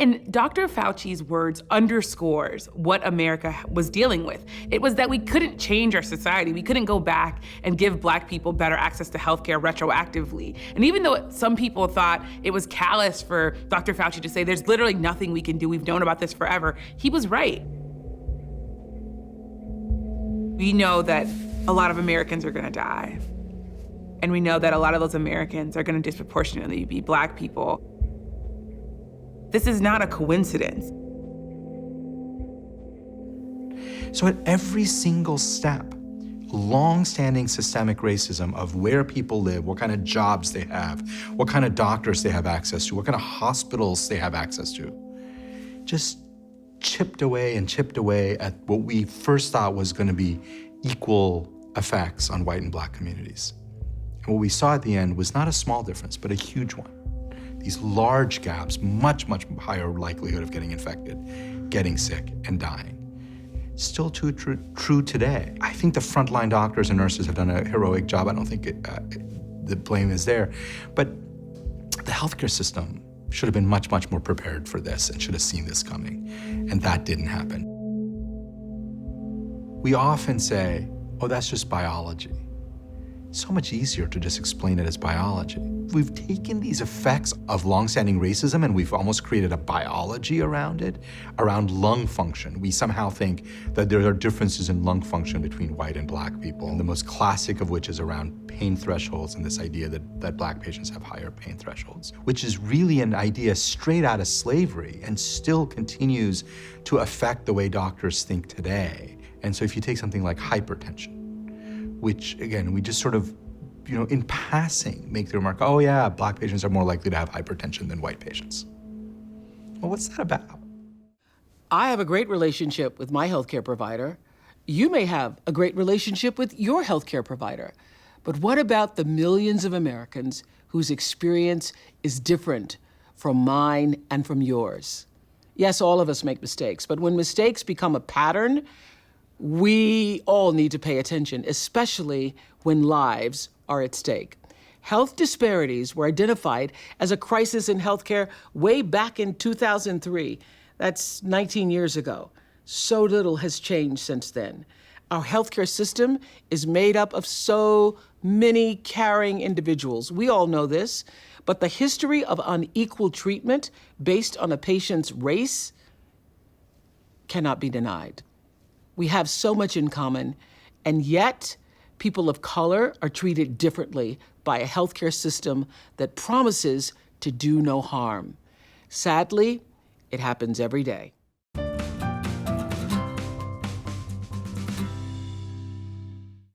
And Dr. Fauci's words underscores what America was dealing with. It was that we couldn't change our society. We couldn't go back and give Black people better access to healthcare retroactively. And even though some people thought it was callous for Dr. Fauci to say there's literally nothing we can do, we've known about this forever, he was right. We know that a lot of Americans are gonna die. And we know that a lot of those Americans are gonna disproportionately be Black people. This is not a coincidence. So at every single step, long-standing systemic racism of where people live, what kind of jobs they have, what kind of doctors they have access to, what kind of hospitals they have access to, just chipped away at what we first thought was going to be equal effects on white and Black communities. And what we saw at the end was not a small difference, but a huge one. These large gaps, much, much higher likelihood of getting infected, getting sick, and dying. Still too true today. I think the frontline doctors and nurses have done a heroic job. I don't think the blame is there. But the healthcare system should have been much, much more prepared for this and should have seen this coming. And that didn't happen. We often say, oh, that's just biology. It's so much easier to just explain it as biology. We've taken these effects of longstanding racism and we've almost created a biology around it, around lung function. We somehow think that there are differences in lung function between white and Black people, and the most classic of which is around pain thresholds and this idea that Black patients have higher pain thresholds, which is really an idea straight out of slavery and still continues to affect the way doctors think today. And so if you take something like hypertension, which again, we just sort of, in passing make the remark, oh yeah, Black patients are more likely to have hypertension than white patients. Well, what's that about? I have a great relationship with my healthcare provider. You may have a great relationship with your healthcare provider. But what about the millions of Americans whose experience is different from mine and from yours? Yes, all of us make mistakes, but when mistakes become a pattern, we all need to pay attention, especially when lives are at stake. Health disparities were identified as a crisis in healthcare way back in 2003. That's 19 years ago. So little has changed since then. Our healthcare system is made up of so many caring individuals. We all know this, but the history of unequal treatment based on a patient's race cannot be denied. We have so much in common, and yet people of color are treated differently by a healthcare system that promises to do no harm. Sadly, it happens every day.